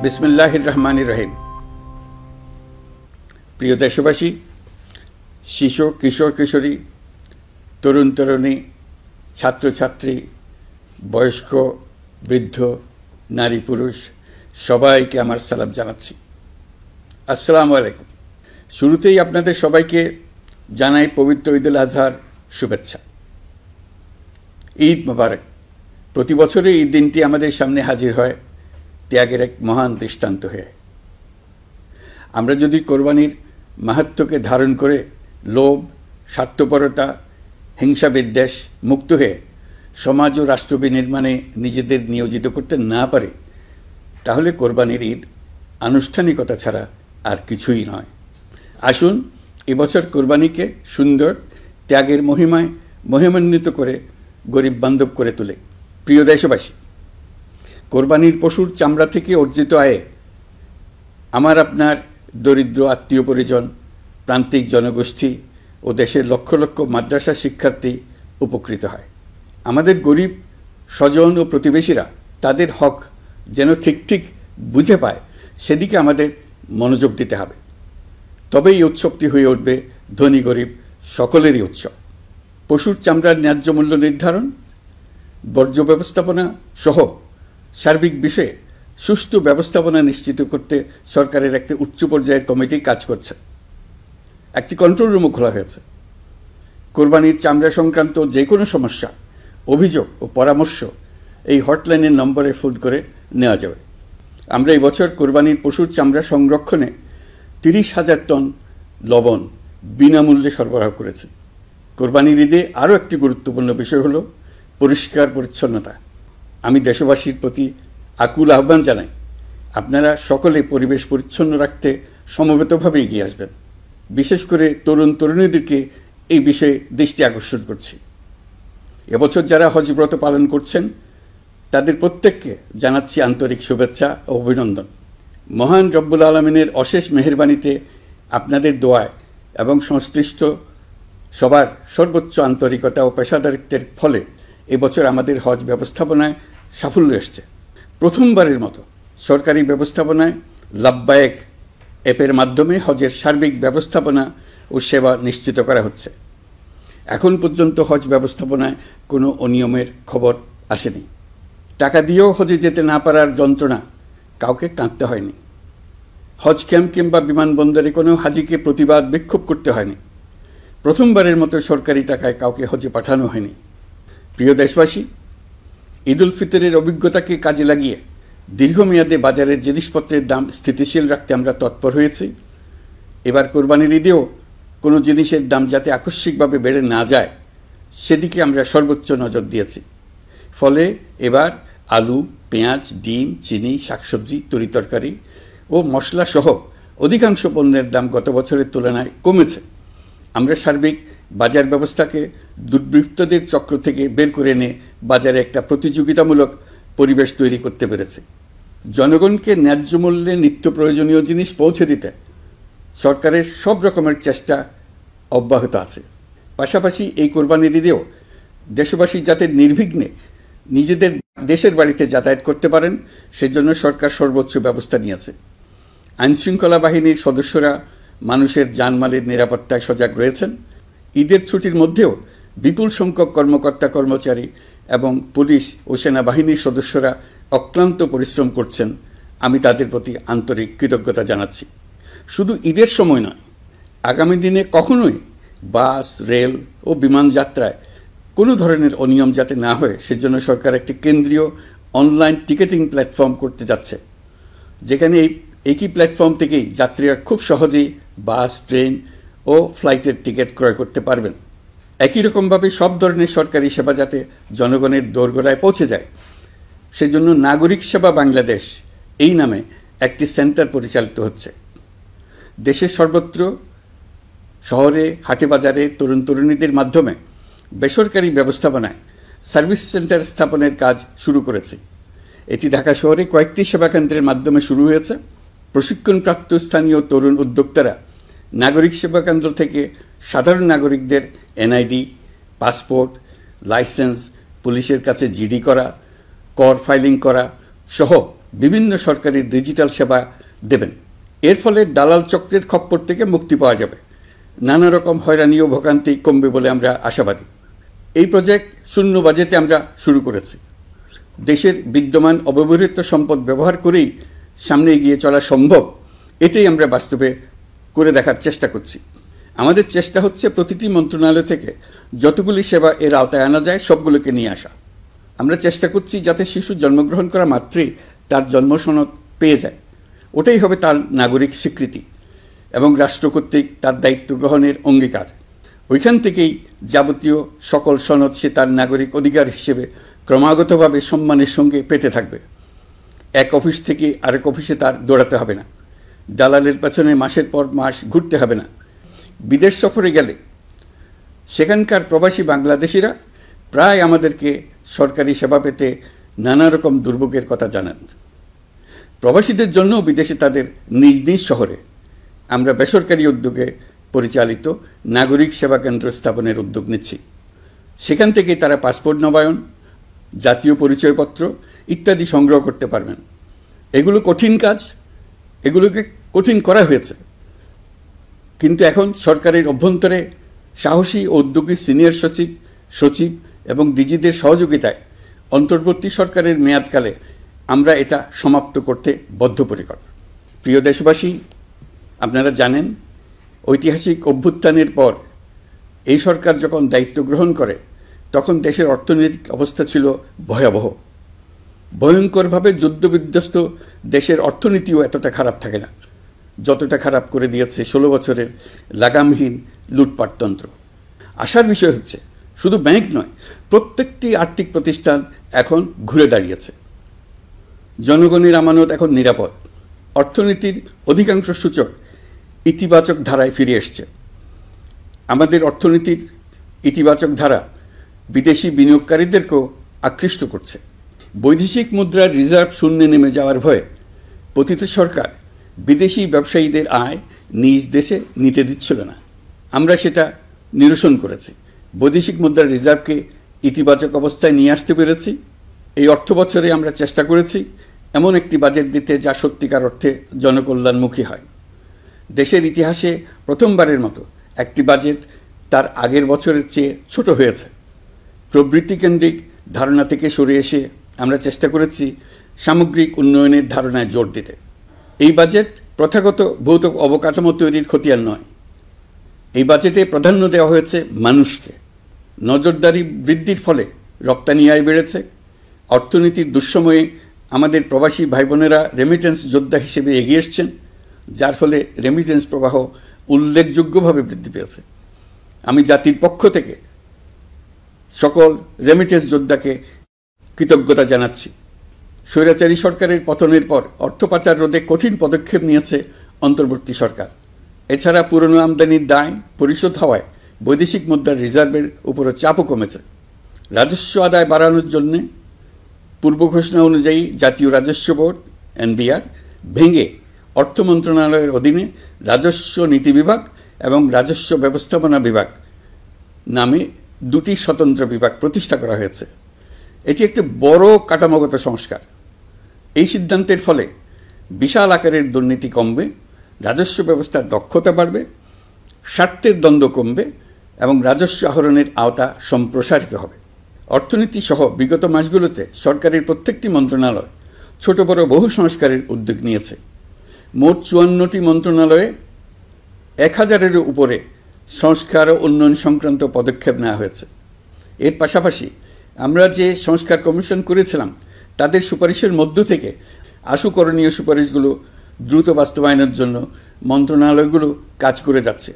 বিসমিল্লাহির রহমানির রহিম। প্রিয় দেশবাসী, শিশু, কিশোর কিশোরী, তরুণ তরুণী, ছাত্রছাত্রী, বয়স্ক, বৃদ্ধ, নারী পুরুষ সবাইকে আমার সালাম জানাচ্ছি। আসসালামু আলাইকুম। শুরুতেই আপনাদের সবাইকে জানাই পবিত্র ঈদুল আজহার শুভেচ্ছা। ঈদ মোবারক। প্রতি বছরই এই দিনটি আমাদের সামনে হাজির হয় ত্যাগের এক মহান দৃষ্টান্ত হয়ে। আমরা যদি কোরবানির মাহাত্ম্যকে ধারণ করে লোভ, স্বার্থপরতা, হিংসা বিদ্বেষ মুক্ত হয়ে সমাজ ও রাষ্ট্র বিনির্মাণে নিজেদের নিয়োজিত করতে না পারি, তাহলে কোরবানির ঈদ আনুষ্ঠানিকতা ছাড়া আর কিছুই নয়। আসুন এবছর কোরবানিকে সুন্দর, ত্যাগের মহিমায় মহিমান্বিত করে গরিব বান্ধব করে তোলে। প্রিয় দেশবাসী, কোরবানির পশুর চামড়া থেকে অর্জিত আয়ে আমার আপনার দরিদ্র আত্মীয় পরিজন, প্রান্তিক জনগোষ্ঠী ও দেশের লক্ষ লক্ষ মাদ্রাসা শিক্ষার্থী উপকৃত হয়। আমাদের গরিব স্বজন ও প্রতিবেশীরা তাদের হক যেন ঠিক ঠিক বুঝে পায়, সেদিকে আমাদের মনোযোগ দিতে হবে। তবেই এই উৎসবটি হয়ে উঠবে ধনী গরিব সকলেরই উৎসব। পশুর চামড়ার ন্যায্য মূল্য নির্ধারণ, বর্জ্য ব্যবস্থাপনা সহ সার্বিক বিষয়ে সুষ্ঠু ব্যবস্থাপনা নিশ্চিত করতে সরকারের একটি উচ্চ পর্যায়ের কমিটি কাজ করছে। একটি কন্ট্রোল রুমও খোলা হয়েছে। কোরবানির চামড়া সংক্রান্ত যে কোনো সমস্যা, অভিযোগ ও পরামর্শ এই হটলাইনের নম্বরে ফোন করে নেওয়া যাবে। আমরা এই বছর কোরবানির পশুর চামড়া সংরক্ষণে 30,000 টন লবণ বিনামূল্যে সরবরাহ করেছি। কোরবানির ঈদে আরও একটি গুরুত্বপূর্ণ বিষয় হল পরিষ্কার পরিচ্ছন্নতা। আমি দেশবাসীর প্রতি আকুল আহ্বান জানাই, আপনারা সকলে পরিবেশ পরিচ্ছন্ন রাখতে সমবেতভাবে এগিয়ে আসবেন। বিশেষ করে তরুণ তরুণীদেরকে এই বিষয়ে দৃষ্টি আকর্ষণ করছি। এবছর যারা হজ ব্রত পালন করছেন তাদের প্রত্যেককে জানাচ্ছি আন্তরিক শুভেচ্ছা ও অভিনন্দন। মহান রব্বুল আলমিনের অশেষ মেহেরবানিতে, আপনাদের দোয়ায় এবং সংশ্লিষ্ট সবার সর্বোচ্চ আন্তরিকতা ও পেশাদারিত্বের ফলে এবছর আমাদের হজ ব্যবস্থাপনায় সাফল্য এসছে। প্রথমবারের মতো সরকারি ব্যবস্থাপনায় লাব্বায়েক অ্যাপের মাধ্যমে হজের সার্বিক ব্যবস্থাপনা ও সেবা নিশ্চিত করা হচ্ছে। এখন পর্যন্ত হজ ব্যবস্থাপনায় কোনো অনিয়মের খবর আসেনি। টাকা দিয়েও হজে যেতে না পারার যন্ত্রণা কাউকে কাঁদতে হয়নি। হজ ক্যাম্প কিংবা বিমানবন্দরে কোনো হাজিকে প্রতিবাদ বিক্ষোভ করতে হয়নি। প্রথমবারের মতো সরকারি টাকায় কাউকে হজে পাঠানো হয়নি। প্রিয় দেশবাসী, ঈদ উল ফিতরের অভিজ্ঞতাকে কাজে লাগিয়ে দীর্ঘমেয়াদে বাজারের জিনিসপত্রের দাম স্থিতিশীল রাখতে আমরা তৎপর হয়েছি। এবার কোরবানির ঈদেও কোনো জিনিসের দাম যাতে আকস্মিকভাবে বেড়ে না যায়, সেদিকে আমরা সর্বোচ্চ নজর দিয়েছি। ফলে এবার আলু, পেঁয়াজ, ডিম, চিনি, শাকসবজি, তরিতরকারি ও মশলা সহ অধিকাংশ পণ্যের দাম গত বছরের তুলনায় কমেছে। আমরা সার্বিক বাজার ব্যবস্থাকে দুর্বৃত্তদের চক্র থেকে বের করে এনে বাজারে একটা প্রতিযোগিতামূলক পরিবেশ তৈরি করতে পেরেছি। জনগণকে ন্যায্য মূল্যে নিত্য প্রয়োজনীয় জিনিস পৌঁছে দিতে সরকারের সব রকমের চেষ্টা অব্যাহত আছে। পাশাপাশি এই কোরবানির ঈদেও দেশবাসী যাতে নির্বিঘ্নে নিজেদের দেশের বাড়িতে যাতায়াত করতে পারেন, সেজন্য সরকার সর্বোচ্চ ব্যবস্থা নিয়েছে। আইনশৃঙ্খলা বাহিনীর সদস্যরা মানুষের জানমালের নিরাপত্তায় সজাগ রয়েছেন। ঈদের ছুটির মধ্যেও বিপুল সংখ্যক কর্মকর্তা কর্মচারী এবং পুলিশ ও সেনাবাহিনীর সদস্যরা অক্লান্ত পরিশ্রম করছেন। আমি তাদের প্রতি আন্তরিক কৃতজ্ঞতা জানাচ্ছি। শুধু ঈদের সময় নয়, আগামী দিনে কখনোই বাস, রেল ও বিমান যাত্রায় কোনো ধরনের অনিয়ম যাতে না হয়, সেজন্য সরকার একটি কেন্দ্রীয় অনলাইন টিকেটিং প্ল্যাটফর্ম করতে যাচ্ছে, যেখানে এই একই প্ল্যাটফর্ম থেকেই যাত্রীরা খুব সহজেই বাস, ট্রেন ও ফ্লাইটের টিকিট ক্রয় করতে পারবেন। একই রকমভাবে সব ধরনের সরকারি সেবা যাতে জনগণের দোরগোড়ায় পৌঁছে যায়, সেজন্য নাগরিক সেবা বাংলাদেশ এই নামে একটি সেন্টার পরিচালিত হচ্ছে। দেশের সর্বত্র শহরে, হাটে বাজারে তরুণ তরুণীদের মাধ্যমে বেসরকারি ব্যবস্থাপনায় সার্ভিস সেন্টার স্থাপনের কাজ শুরু করেছে। এটি ঢাকা শহরে কয়েকটি সেবাকেন্দ্রের মাধ্যমে শুরু হয়েছে। প্রশিক্ষণপ্রাপ্ত স্থানীয় তরুণ উদ্যোক্তারা নাগরিক সেবা কেন্দ্র থেকে সাধারণ নাগরিকদের এনআইডি, পাসপোর্ট, লাইসেন্স, পুলিশের কাছে জিডি করা, কর ফাইলিং করা সহ বিভিন্ন সরকারি ডিজিটাল সেবা দেবেন। এর ফলে দালাল চক্রের খপ্পর থেকে মুক্তি পাওয়া যাবে, নানা রকম হয়রানি ও ভোগান্তি কমবে বলে আমরা আশাবাদী। এই প্রজেক্ট শূন্য বাজেটে আমরা শুরু করেছি। দেশের বিদ্যমান অব্যবহৃত সম্পদ ব্যবহার করেই সামনে এগিয়ে চলা সম্ভব, এটাই আমরা বাস্তবে করে দেখার চেষ্টা করছি। আমাদের চেষ্টা হচ্ছে প্রতিটি মন্ত্রণালয় থেকে যতগুলি সেবা এর আওতায় আনা যায় সবগুলোকে নিয়ে আসা। আমরা চেষ্টা করছি যাতে শিশু জন্মগ্রহণ করা মাত্রই তার জন্মসনদ পেয়ে যায়, ওটাই হবে তার নাগরিক স্বীকৃতি এবং রাষ্ট্র কর্তৃক তার দায়িত্ব গ্রহণের অঙ্গীকার। ওইখান থেকেই যাবতীয় সকল সনদ সে তার নাগরিক অধিকার হিসেবে ক্রমাগতভাবে সম্মানের সঙ্গে পেতে থাকবে। এক অফিস থেকে আরেক অফিসে তার দৌড়াতে হবে না, দালালের পেছনে মাসের পর মাস ঘুরতে হবে না। বিদেশ সফরে গেলে সেখানকার প্রবাসী বাংলাদেশিরা প্রায় আমাদেরকে সরকারি সেবা পেতে নানা রকম দুর্ভোগের কথা জানান। প্রবাসীদের জন্য বিদেশে তাদের নিজ নিজ শহরে আমরা বেসরকারি উদ্যোগে পরিচালিত নাগরিক সেবা কেন্দ্র স্থাপনের উদ্যোগ নিচ্ছি। সেখান থেকে তারা পাসপোর্ট নবায়ন, জাতীয় পরিচয়পত্র ইত্যাদি সংগ্রহ করতে পারবেন। এগুলো কঠিন কাজ, এগুলোকে কঠিন করা হয়েছে, কিন্তু এখন সরকারের অভ্যন্তরে সাহসী ও উদ্যোগী সিনিয়র সচিব এবং ডিজিদের সহযোগিতায় অন্তর্বর্তী সরকারের মেয়াদকালে আমরা এটা সমাপ্ত করতে বদ্ধপরিকর। প্রিয় দেশবাসী, আপনারা জানেন ঐতিহাসিক অভ্যুত্থানের পর এই সরকার যখন দায়িত্ব গ্রহণ করে তখন দেশের অর্থনৈতিক অবস্থা ছিল ভয়াবহ। ভয়ঙ্করভাবে যুদ্ধবিধ্বস্ত দেশের অর্থনীতিও এতটা খারাপ থাকে না যতটা খারাপ করে দিয়েছে 16 বছরের লাগামহীন লুটপাটতন্ত্র। আশার বিষয় হচ্ছে শুধু ব্যাংক নয়, প্রত্যেকটি আর্থিক প্রতিষ্ঠান এখন ঘুরে দাঁড়িয়েছে। জনগণের আমানত এখন নিরাপদ। অর্থনীতির অধিকাংশ সূচক ইতিবাচক ধারায় ফিরে এসছে। আমাদের অর্থনীতির ইতিবাচক ধারা বিদেশি বিনিয়োগকারীদেরকেও আকৃষ্ট করছে। বৈদেশিক মুদ্রার রিজার্ভ শূন্যে নেমে যাওয়ার ভয়ে পতিত সরকার বিদেশি ব্যবসায়ীদের আয় নিজ দেশে নিতে দিচ্ছিল না। আমরা সেটা নিরসন করেছি, বৈদেশিক মুদ্রার রিজার্ভকে ইতিবাচক অবস্থায় নিয়ে আসতে পেরেছি। এই অর্থ বছরে আমরা চেষ্টা করেছি এমন একটি বাজেট দিতে যা সত্যিকার অর্থে জনকল্যাণমুখী হয়। দেশের ইতিহাসে প্রথমবারের মতো একটি বাজেট তার আগের বছরের চেয়ে ছোট হয়েছে। প্রবৃত্তিকেন্দ্রিক ধারণা থেকে সরে এসে আমরা চেষ্টা করেছি সামগ্রিক উন্নয়নের ধারণায় জোর দিতে। এই বাজেট প্রথাগত ভৌত অবকাঠামো তৈরির খতিয়ান নয়। এই বাজেটে প্রাধান্য দেওয়া হয়েছে মানুষকে। নজরদারি বৃদ্ধির ফলে রপ্তানি আয় বেড়েছে। অর্থনীতির দুঃসময়ে আমাদের প্রবাসী ভাই বোনেরা রেমিটেন্স যোদ্ধা হিসেবে এগিয়ে এসছেন, যার ফলে রেমিটেন্স প্রবাহ উল্লেখযোগ্যভাবে বৃদ্ধি পেয়েছে। আমি জাতির পক্ষ থেকে সকল রেমিটেন্স যোদ্ধাকে কৃতজ্ঞতা জানাচ্ছি। স্বৈরাচারী সরকারের পতনের পর অর্থ পাচার রোধে কঠিন পদক্ষেপ নিয়েছে অন্তর্বর্তী সরকার। এছাড়া পুরনো আমদানির দায় পরিশোধ হওয়ায় বৈদেশিক মুদ্রার রিজার্ভের উপরও চাপও কমেছে। রাজস্ব আদায় বাড়ানোর জন্য পূর্ব ঘোষণা অনুযায়ী জাতীয় রাজস্ব বোর্ড এনবিআর ভেঙে অর্থ মন্ত্রণালয়ের অধীনে রাজস্ব নীতি বিভাগ এবং রাজস্ব ব্যবস্থাপনা বিভাগ নামে দুটি স্বতন্ত্র বিভাগ প্রতিষ্ঠা করা হয়েছে। এটি একটি বড় কাঠামোগত সংস্কার। এই সিদ্ধান্তের ফলে বিশাল আকারের দুর্নীতি কমবে, রাজস্ব ব্যবস্থার দক্ষতা বাড়বে, স্বার্থের দ্বন্দ্ব কমবে এবং রাজস্ব আহরণের আওতা সম্প্রসারিত হবে। অর্থনীতি সহ বিগত মাসগুলোতে সরকারের প্রত্যেকটি মন্ত্রণালয় ছোট বড় বহু সংস্কারের উদ্যোগ নিয়েছে। মোট 54টি মন্ত্রণালয়ে 1000-এর উপরে সংস্কার ও উন্নয়ন সংক্রান্ত পদক্ষেপ নেওয়া হয়েছে। এর পাশাপাশি আমরা যে সংস্কার কমিশন করেছিলাম তাদের সুপারিশের মধ্য থেকে আশু করণীয় সুপারিশগুলো দ্রুত বাস্তবায়নের জন্য মন্ত্রণালয়গুলো কাজ করে যাচ্ছে।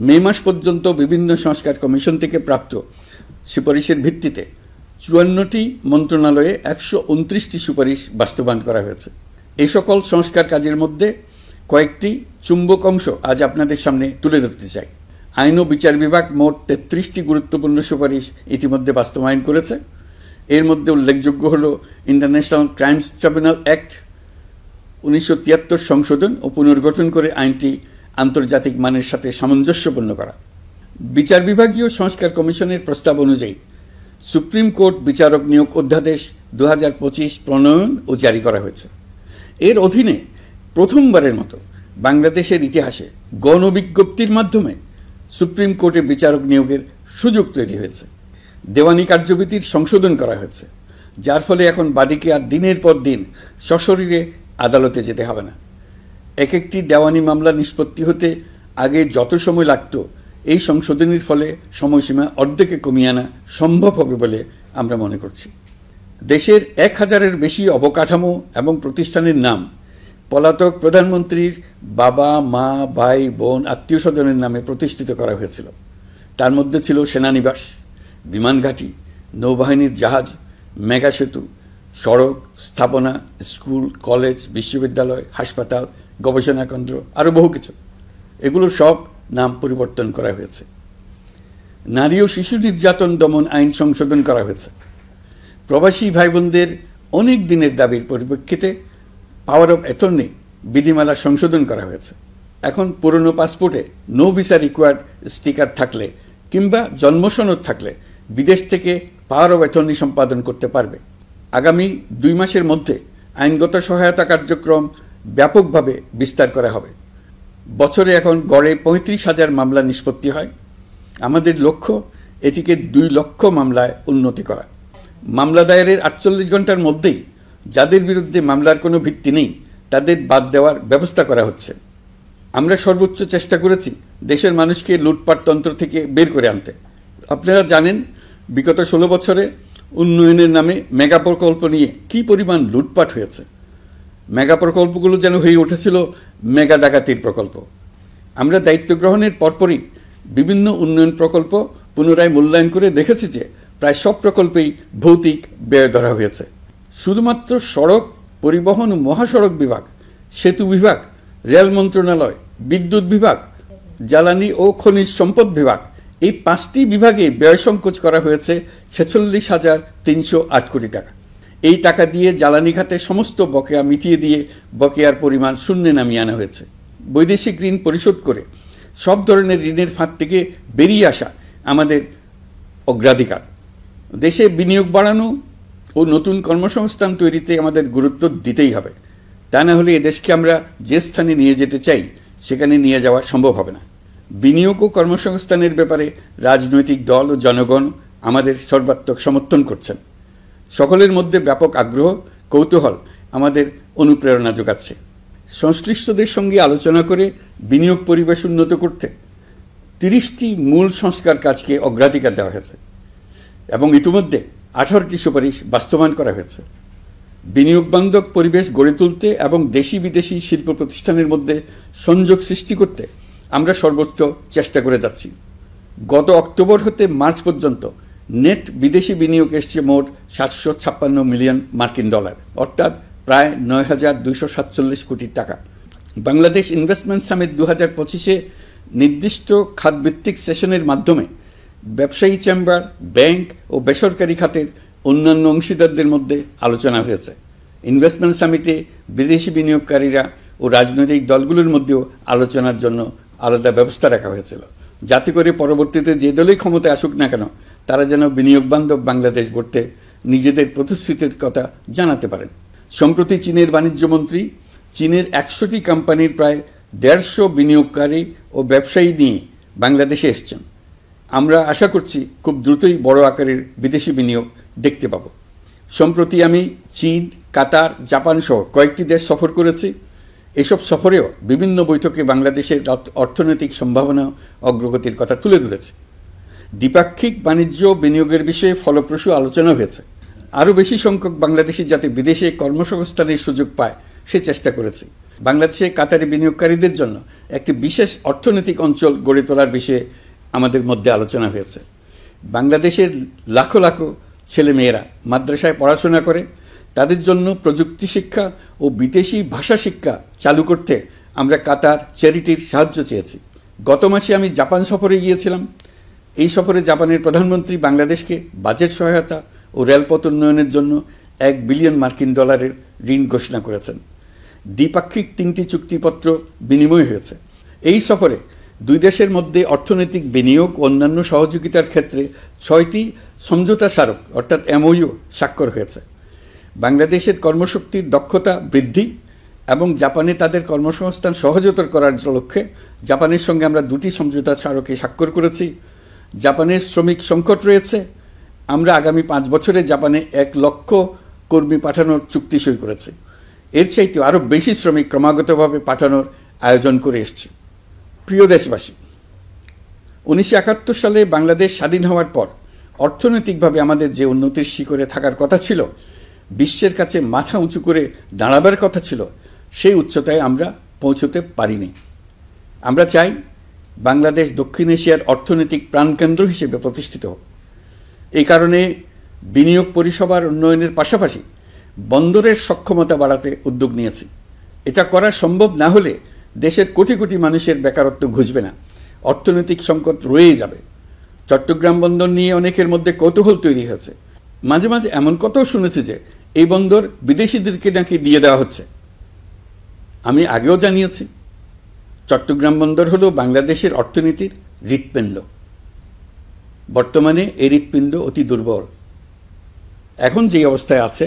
মে মাস পর্যন্ত বিভিন্ন সংস্কার কমিশন থেকে প্রাপ্ত সুপারিশের ভিত্তিতে 54টি মন্ত্রণালয়ে 129টি সুপারিশ বাস্তবায়ন করা হয়েছে। এই সকল সংস্কার কাজের মধ্যে কয়েকটি চুম্বক অংশ আজ আপনাদের সামনে তুলে ধরতে চাই। আইন ও বিচার বিভাগ মোট 33টি গুরুত্বপূর্ণ সুপারিশ ইতিমধ্যে বাস্তবায়ন করেছে। এর মধ্যে উল্লেখযোগ্য হল ইন্টারন্যাশনাল ক্রাইমস ট্রাইব্যুনাল অ্যাক্ট 1973 সংশোধন ও পুনর্গঠন করে আইনটি আন্তর্জাতিক মানের সাথে সামঞ্জস্যপূর্ণ করা। বিচার বিভাগীয় সংস্কার কমিশনের প্রস্তাব অনুযায়ী সুপ্রিম কোর্ট বিচারক নিয়োগ অধ্যাদেশ 2025 প্রণয়ন ও জারি করা হয়েছে। এর অধীনে প্রথমবারের মতো বাংলাদেশের ইতিহাসে গণবিজ্ঞপ্তির মাধ্যমে সুপ্রিম কোর্টে বিচারক নিয়োগের সুযোগ তৈরি হয়েছে। দেওয়ানি কার্যবিধির সংশোধন করা হয়েছে, যার ফলে এখন বাদীকে আর দিনের পর দিন সশরীরে আদালতে যেতে হবে না। এক একটি দেওয়ানি মামলা নিষ্পত্তি হতে আগে যত সময় লাগত, এই সংশোধনীর ফলে সময়সীমা অর্ধেকে কমিয়ে আনা সম্ভব হবে বলে আমরা মনে করছি। দেশের 1000-এর বেশি অবকাঠামো এবং প্রতিষ্ঠানের নাম পলাতক প্রধানমন্ত্রীর বাবা, মা, ভাই, বোন, আত্মীয় স্বজনের নামে প্রতিষ্ঠিত করা হয়েছিল। তার মধ্যে ছিল সেনানিবাস, বিমানঘাঁটি, নৌবাহিনীর জাহাজ, মেগা সেতু, সড়ক, স্থাপনা, স্কুল, কলেজ, বিশ্ববিদ্যালয়, হাসপাতাল, গবেষণা কেন্দ্র, আরও বহু কিছু। এগুলোর সব নাম পরিবর্তন করা হয়েছে। নারী ও শিশু নির্যাতন দমন আইন সংশোধন করা হয়েছে। প্রবাসী ভাই বোনদের অনেক দিনের দাবির পরিপ্রেক্ষিতে পাওয়ার অফ অ্যাটর্নি বিধিমালা সংশোধন করা হয়েছে। এখন পুরনো পাসপোর্টে নো ভিসা রিকোয়ার্ড স্টিকার থাকলে কিংবা জন্মসনদ থাকলে বিদেশ থেকে পাওয়ার অফ অ্যাটর্নি সম্পাদন করতে পারবে। আগামী 2 মাসের মধ্যে আইনগত সহায়তা কার্যক্রম ব্যাপকভাবে বিস্তার করা হবে। বছরে এখন গড়ে 35,000 মামলা নিষ্পত্তি হয়। আমাদের লক্ষ্য এটিকে 2 লক্ষ মামলায় উন্নতি করা। মামলা দায়েরের 48 ঘন্টার মধ্যেই যাদের বিরুদ্ধে মামলার কোনো ভিত্তি নেই তাদের বাদ দেওয়ার ব্যবস্থা করা হচ্ছে। আমরা সর্বোচ্চ চেষ্টা করেছি দেশের মানুষকে লুটপাটতন্ত্র থেকে বের করে আনতে। আপনারা জানেন, বিগত 16 বছরে উন্নয়নের নামে মেগা প্রকল্প নিয়ে কী পরিমাণ লুটপাট হয়েছে। মেগা প্রকল্পগুলো যেন হয়ে উঠেছিল মেগা ডাকাতির প্রকল্প। আমরা দায়িত্ব গ্রহণের পরপরই বিভিন্ন উন্নয়ন প্রকল্প পুনরায় মূল্যায়ন করে দেখেছি যে প্রায় সব প্রকল্পেই ভৌতিক ব্যয় ধরা হয়েছে। শুধুমাত্র সড়ক, পরিবহন ও মহাসড়ক বিভাগ, সেতু বিভাগ, রেল মন্ত্রণালয়, বিদ্যুৎ বিভাগ, জ্বালানি ও খনিজ সম্পদ বিভাগ, এই 5টি বিভাগে ব্যয় সংকোচ করা হয়েছে 46,308 কোটি টাকা। এই টাকা দিয়ে জ্বালানি খাতে সমস্ত বকেয়া মিটিয়ে দিয়ে বকেয়ার পরিমাণ শূন্যে নামিয়ে আনা হয়েছে। বৈদেশিক ঋণ পরিশোধ করে সব ধরনের ঋণের ফাঁদ থেকে বেরিয়ে আসা আমাদের অগ্রাধিকার। দেশে বিনিয়োগ বাড়ানো ও নতুন কর্মসংস্থান তৈরিতে আমাদের গুরুত্ব দিতেই হবে। তা না হলে এদেশকে আমরা যে স্থানে নিয়ে যেতে চাই সেখানে নিয়ে যাওয়া সম্ভব হবে না। বিনিয়োগ ও কর্মসংস্থানের ব্যাপারে রাজনৈতিক দল ও জনগণ আমাদের সর্বাত্মক সমর্থন করছেন। সকলের মধ্যে ব্যাপক আগ্রহ, কৌতূহল আমাদের অনুপ্রেরণা যোগাচ্ছে। সংশ্লিষ্টদের সঙ্গে আলোচনা করে বিনিয়োগ পরিবেশ উন্নত করতে 30টি মূল সংস্কার কাজকে অগ্রাধিকার দেওয়া হয়েছে এবং ইতিমধ্যে 18টি সুপারিশ বাস্তবায়ন করা হয়েছে। বিনিয়োগ বান্ধব পরিবেশ গড়ে তুলতে এবং দেশি বিদেশি শিল্প প্রতিষ্ঠানের মধ্যে সংযোগ সৃষ্টি করতে আমরা সর্বোচ্চ চেষ্টা করে যাচ্ছি। গত অক্টোবর হতে মার্চ পর্যন্ত নেট বিদেশি বিনিয়োগ এসছে মোট 756 মিলিয়ন মার্কিন ডলার, অর্থাৎ প্রায় 9,247 কোটি টাকা। বাংলাদেশ ইনভেস্টমেন্ট সামিট 2025-এ নির্দিষ্ট খাতভিত্তিক সেশনের মাধ্যমে ব্যবসায়ী চেম্বার, ব্যাংক ও বেসরকারি খাতের অন্যান্য অংশীদারদের মধ্যে আলোচনা হয়েছে। ইনভেস্টমেন্ট সামিটে বিদেশি বিনিয়োগকারীরা ও রাজনৈতিক দলগুলোর মধ্যেও আলোচনার জন্য আলাদা ব্যবস্থা রাখা হয়েছিল, যাতে করে পরবর্তীতে যে দলই ক্ষমতায় আসুক না কেন তারা যেন বিনিয়োগ বান্ধব বাংলাদেশ গড়তে নিজেদের প্রতিশ্রুতির কথা জানাতে পারেন। সম্প্রতি চীনের বাণিজ্যমন্ত্রী চীনের 100টি কোম্পানির প্রায় 150 বিনিয়োগকারী ও ব্যবসায়ী নিয়ে বাংলাদেশে এসছেন। আমরা আশা করছি খুব দ্রুতই বড় আকারের বিদেশি বিনিয়োগ দেখতে পাব। সম্প্রতি আমি চীন, কাতার, জাপান সহ কয়েকটি দেশ সফর করেছি। এসব সফরেও বিভিন্ন বৈঠকে বাংলাদেশের অর্থনৈতিক সম্ভাবনা অগ্রগতির কথা তুলে ধরেছি। দ্বিপাক্ষিক বাণিজ্য বিনিয়োগের বিষয়ে ফলপ্রসূ আলোচনা হয়েছে। আরও বেশি সংখ্যক বাংলাদেশি যাতে বিদেশে কর্মসংস্থানের সুযোগ পায় সে চেষ্টা করেছি। বাংলাদেশে কাতারি বিনিয়োগকারীদের জন্য একটি বিশেষ অর্থনৈতিক অঞ্চল গড়ে তোলার বিষয়ে আমাদের মধ্যে আলোচনা হয়েছে। বাংলাদেশের লাখো লাখো ছেলেমেয়েরা মাদ্রাসায় পড়াশোনা করে, তাদের জন্য প্রযুক্তি শিক্ষা ও বিদেশি ভাষা শিক্ষা চালু করতে আমরা কাতার চ্যারিটির সাহায্য চেয়েছি। গত মাসে আমি জাপান সফরে গিয়েছিলাম। এই সফরে জাপানের প্রধানমন্ত্রী বাংলাদেশকে বাজেট সহায়তা ও রেলপথ উন্নয়নের জন্য $1 বিলিয়ন মার্কিন ডলারের ঋণ ঘোষণা করেছেন। দ্বিপাক্ষিক 3টি চুক্তিপত্র বিনিময় হয়েছে। এই সফরে দুই দেশের মধ্যে অর্থনৈতিক বিনিয়োগ ও অন্যান্য সহযোগিতার ক্ষেত্রে 6টি সমঝোতা স্মারক অর্থাৎ MOU স্বাক্ষর হয়েছে। বাংলাদেশের কর্মশক্তির দক্ষতা বৃদ্ধি এবং জাপানে তাদের কর্মসংস্থান সহজতর করার লক্ষ্যে জাপানের সঙ্গে আমরা 2টি সমঝোতা স্মারকে স্বাক্ষর করেছি। জাপানের শ্রমিক সংকট রয়েছে, আমরা আগামী 5 বছরে জাপানে 1 লক্ষ কর্মী পাঠানোর চুক্তি সই করেছি। এর চাইতে আরও বেশি শ্রমিক ক্রমাগতভাবে পাঠানোর আয়োজন করে এসছে। প্রিয় দেশবাসী, 1971 সালে বাংলাদেশ স্বাধীন হওয়ার পর অর্থনৈতিকভাবে আমাদের যে উন্নতির শিখরে থাকার কথা ছিল, বিশ্বের কাছে মাথা উঁচু করে দাঁড়াবার কথা ছিল, সেই উচ্চতায় আমরা পৌঁছতে পারিনি। আমরা চাই বাংলাদেশ দক্ষিণ এশিয়ার অর্থনৈতিক প্রাণকেন্দ্র হিসেবে প্রতিষ্ঠিত হোক। এই কারণে বিনিয়োগ পরিষেবার উন্নয়নের পাশাপাশি বন্দরের সক্ষমতা বাড়াতে উদ্যোগ নিয়েছি। এটা করা সম্ভব না হলে দেশের কোটি কোটি মানুষের বেকারত্ব ঘুচবে না, অর্থনৈতিক সংকট রয়েই যাবে। চট্টগ্রাম বন্দর নিয়ে অনেকের মধ্যে কৌতূহল তৈরি হয়েছে। মাঝে মাঝে এমন কথাও শুনেছি যে এই বন্দর বিদেশিদেরকে নাকি দিয়ে দেওয়া হচ্ছে। আমি আগেও জানিয়েছি, চট্টগ্রাম বন্দর হলো বাংলাদেশের অর্থনীতির হৃৎপিণ্ড। বর্তমানে এই হৃৎপিণ্ড অতি দুর্বল। এখন যে অবস্থায় আছে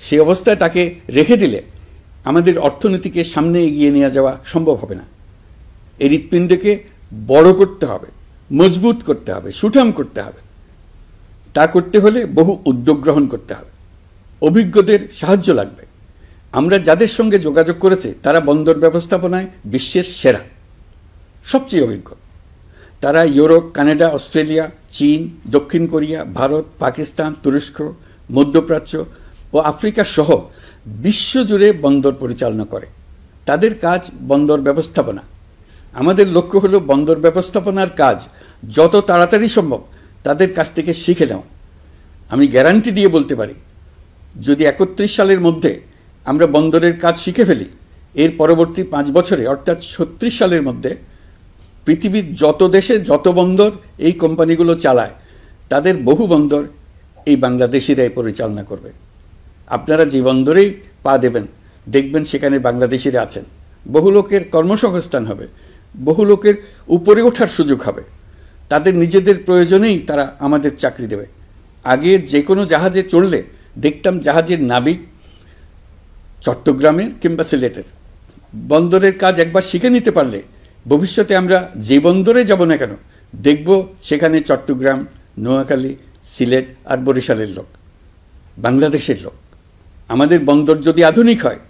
সেই অবস্থায় তাকে রেখে দিলে আমাদের অর্থনীতিকে সামনে এগিয়ে নিয়ে যাওয়া সম্ভব হবে না। এই হৃৎপিণ্ডকে বড় করতে হবে, মজবুত করতে হবে, সুঠাম করতে হবে। তা করতে হলে বহু উদ্যোগ গ্রহণ করতে হবে, অভিজ্ঞদের সাহায্য লাগবে। আমরা যাদের সঙ্গে যোগাযোগ করেছি তারা বন্দর ব্যবস্থাপনায় বিশ্বের সেরা, সবচেয়ে অভিজ্ঞ। তারা ইউরোপ, কানাডা, অস্ট্রেলিয়া, চীন, দক্ষিণ কোরিয়া, ভারত, পাকিস্তান, তুরস্ক, মধ্যপ্রাচ্য ও আফ্রিকা সহ বিশ্বজুড়ে বন্দর পরিচালনা করে। তাদের কাজ বন্দর ব্যবস্থাপনা। আমাদের লক্ষ্য হলো বন্দর ব্যবস্থাপনার কাজ যত তাড়াতাড়ি সম্ভব তাদের কাছ থেকে শিখে নেওয়া। আমি গ্যারান্টি দিয়ে বলতে পারি, যদি 31 সালের মধ্যে আমরা বন্দরের কাজ শিখে ফেলি, এর পরবর্তী 5 বছরে অর্থাৎ 36 সালের মধ্যে পৃথিবীর যত দেশে যত বন্দর এই কোম্পানিগুলো চালায় তাদের বহু বন্দর এই বাংলাদেশিরাই পরিচালনা করবে। আপনারা যে বন্দরেই পা দেবেন দেখবেন সেখানে বাংলাদেশিরা আছেন। বহু লোকের কর্মসংস্থান হবে, বহু লোকের উপরে ওঠার সুযোগ হবে। তাদের নিজেদের প্রয়োজনেই তারা আমাদের চাকরি দেবে। আগে যে কোনো জাহাজে চড়লে দেখতাম জাহাজের নাবিক চট্টগ্রামের কিংবা সিলেটের। বন্দরের কাজ একবার শিখে নিতে পারলে ভবিষ্যতে আমরা যে বন্দরে যাব না কেন দেখব সেখানে চট্টগ্রাম, নোয়াখালী, সিলেট আর বরিশালের লোক, বাংলাদেশের লোক। আমাদের বন্দর যদি আধুনিক হয়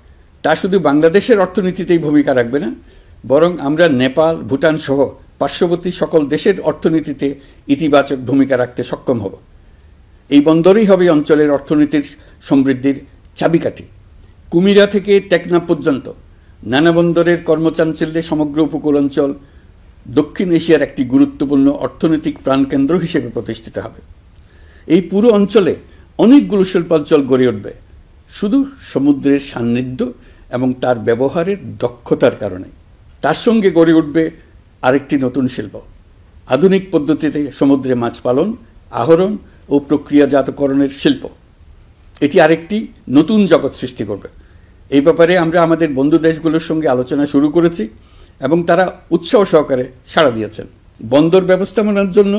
তা শুধু বাংলাদেশের অর্থনীতিতেই ভূমিকা রাখবে না, বরং আমরা নেপাল, ভুটান সহ পার্শ্ববর্তী সকল দেশের অর্থনীতিতে ইতিবাচক ভূমিকা রাখতে সক্ষম হব। এই বন্দরই হবে অঞ্চলের অর্থনীতির সমৃদ্ধির চাবিকাঠি। কুমিরা থেকে টেকনাফ পর্যন্ত নানা বন্দরের কর্মচাঞ্চল্যে সমগ্র উপকূল অঞ্চল দক্ষিণ এশিয়ার একটি গুরুত্বপূর্ণ অর্থনৈতিক প্রাণকেন্দ্র হিসেবে প্রতিষ্ঠিত হবে। এই পুরো অঞ্চলে অনেকগুলো শিল্পাঞ্চল গড়ে উঠবে শুধু সমুদ্রের সান্নিধ্য এবং তার ব্যবহারের দক্ষতার কারণে। তার সঙ্গে গড়ে উঠবে আরেকটি নতুন শিল্প, আধুনিক পদ্ধতিতে সমুদ্রে মাছ পালন, আহরণ ও প্রক্রিয়াজাতকরণের শিল্প। এটি আরেকটি নতুন জগৎ সৃষ্টি করবে। এই ব্যাপারে আমরা আমাদের বন্ধু দেশগুলোর সঙ্গে আলোচনা শুরু করেছি এবং তারা উৎসাহ সহকারে সাড়া দিয়েছেন। বন্দর ব্যবস্থাপনার জন্য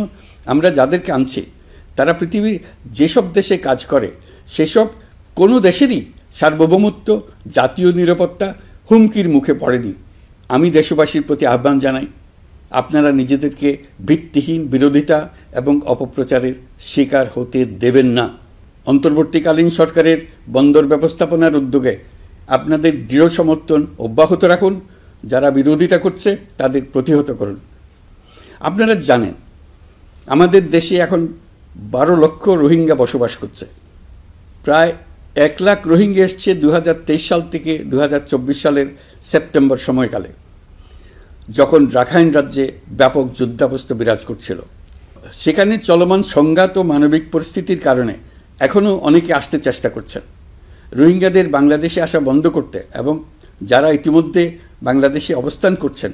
আমরা যাদেরকে আনছি তারা পৃথিবীর যেসব দেশে কাজ করে সেসব কোনো দেশেরই সার্বভৌমত্ব, জাতীয় নিরাপত্তা হুমকির মুখে পড়েনি। আমি দেশবাসীর প্রতি আহ্বান জানাই, আপনারা নিজেদেরকে ভিত্তিহীন বিরোধিতা এবং অপপ্রচারের শিকার হতে দেবেন না। অন্তর্বর্তীকালীন সরকারের বন্দর ব্যবস্থাপনার উদ্যোগে আপনাদের দৃঢ় সমর্থন অব্যাহত রাখুন। যারা বিরোধিতা করছে তাদের প্রতিহত করুন। আপনারা জানেন আমাদের দেশে এখন 12 লক্ষ রোহিঙ্গা বসবাস করছে। প্রায় 1 লাখ রোহিঙ্গা এসছে 2023 সাল থেকে 2024 সালের সেপ্টেম্বর সময়কালে, যখন রাখাইন রাজ্যে ব্যাপক যুদ্ধাবস্থা বিরাজ করছিল। সেখানে চলমান সংঘাত ও মানবিক পরিস্থিতির কারণে এখনও অনেকে আসতে চেষ্টা করছেন। রোহিঙ্গাদের বাংলাদেশে আসা বন্ধ করতে এবং যারা ইতিমধ্যে বাংলাদেশে অবস্থান করছেন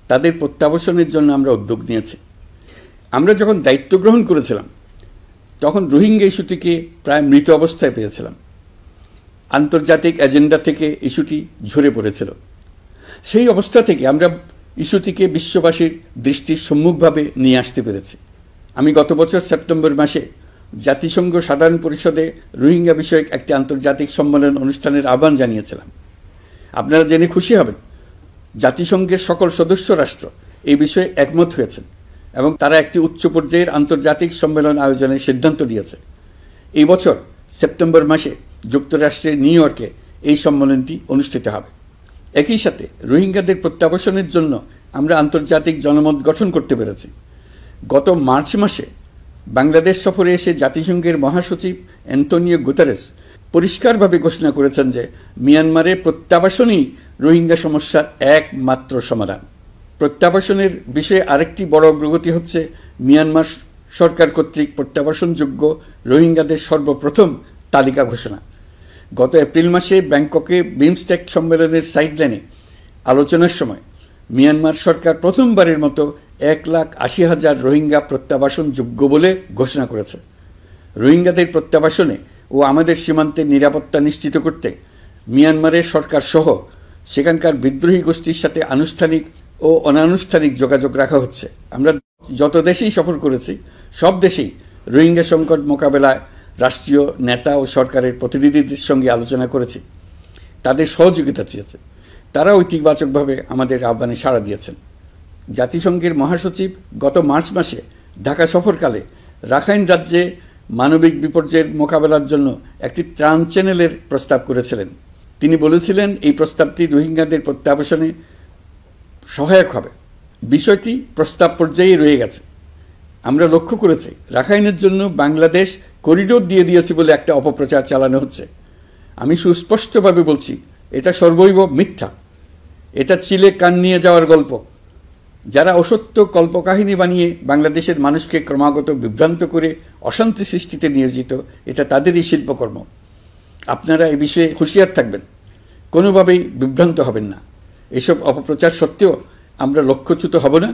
তাদের প্রত্যাবাসনের জন্য আমরা উদ্যোগ নিয়েছি। আমরা যখন দায়িত্ব গ্রহণ করেছিলাম তখন রোহিঙ্গা ইস্যুটিকে প্রায় মৃত অবস্থায় পেয়েছিলাম। আন্তর্জাতিক এজেন্ডা থেকে ইস্যুটি ঝরে পড়েছিল। সেই অবস্থা থেকে আমরা ইস্যুটিকে বিশ্ববাসীর দৃষ্টির সম্মুখভাবে নিয়ে আসতে পেরেছি। আমি গত বছর সেপ্টেম্বর মাসে জাতিসংঘ সাধারণ পরিষদে রোহিঙ্গা বিষয়ক একটি আন্তর্জাতিক সম্মেলন অনুষ্ঠানের আহ্বান জানিয়েছিলাম। আপনারা জেনে খুশি হবেন, জাতিসংঘের সকল সদস্য রাষ্ট্র এই বিষয়ে একমত হয়েছেন এবং তারা একটি উচ্চ পর্যায়ের আন্তর্জাতিক সম্মেলন আয়োজনের সিদ্ধান্ত নিয়েছে। এই বছর সেপ্টেম্বর মাসে যুক্তরাষ্ট্রের নিউ ইয়র্কে এই সম্মেলনটি অনুষ্ঠিত হবে। একই সাথে রোহিঙ্গাদের প্রত্যাবাসনের জন্য আমরা আন্তর্জাতিক জনমত গঠন করতে পেরেছি। গত মার্চ মাসে বাংলাদেশ সফরে এসে জাতিসংঘের মহাসচিব অ্যান্টোনিও গুতেরেস পরিষ্কারভাবে ঘোষণা করেছেন যে মিয়ানমারের প্রত্যাবাসনই রোহিঙ্গা সমস্যার একমাত্র সমাধান। প্রত্যাবাসনের বিষয়ে আরেকটি বড় অগ্রগতি হচ্ছে মিয়ানমার সরকার কর্তৃক প্রত্যাবাসনযোগ্য রোহিঙ্গাদের সর্বপ্রথম তালিকা ঘোষণা। গত এপ্রিল মাসে ব্যাংককে বিমস্টেক সম্মেলনের সাইডলাইনে আলোচনার সময় মিয়ানমার সরকার প্রথমবারের মতো 1,80,000 রোহিঙ্গা প্রত্যাবাসনযোগ্য বলে ঘোষণা করেছে। রোহিঙ্গাদের প্রত্যাবাসনে ও আমাদের সীমান্তের নিরাপত্তা নিশ্চিত করতে মিয়ানমারের সরকার সহ সেখানকার বিদ্রোহী গোষ্ঠীর সাথে আনুষ্ঠানিক ও অনানুষ্ঠানিক যোগাযোগ রাখা হচ্ছে। আমরা যত দেশেই সফর করেছি সব দেশেই রোহিঙ্গা সংকট মোকাবেলায় রাষ্ট্রীয় নেতা ও সরকারের প্রতিনিধিদের সঙ্গে আলোচনা করেছি, তাদের সহযোগিতা চেয়েছে। তারা ইতিবাচকভাবে আমাদের আহ্বানে সাড়া দিয়েছেন। জাতিসংঘের মহাসচিব গত মার্চ মাসে ঢাকা সফরকালে রাখাইন রাজ্যে মানবিক বিপর্যয়ের মোকাবেলার জন্য একটি ত্রাণ চ্যানেলের প্রস্তাব করেছিলেন। তিনি বলেছিলেন এই প্রস্তাবটি রোহিঙ্গাদের প্রত্যাবাসনে সহায়ক হবে। বিষয়টি প্রস্তাব পর্যায়ে রয়ে গেছে। আমরা লক্ষ্য করেছি রাখাইনের জন্য বাংলাদেশ করিডোর দিয়ে দিয়েছে বলে একটা অপপ্রচার চালানো হচ্ছে। আমি সুস্পষ্টভাবে বলছি, এটা সর্বৈব মিথ্যা। এটা চিলে কান নিয়ে যাওয়ার গল্প। যারা অসত্য কল্পকাহিনী বানিয়ে বাংলাদেশের মানুষকে ক্রমাগত বিভ্রান্ত করে অশান্তি সৃষ্টিতে নিয়োজিত, এটা তাদেরই শিল্পকর্ম। আপনারা এ বিষয়ে হুঁশিয়ার থাকবেন, কোনোভাবেই বিভ্রান্ত হবেন না। এসব অপপ্রচার সত্ত্বেও আমরা লক্ষ্যচ্যুত হব না।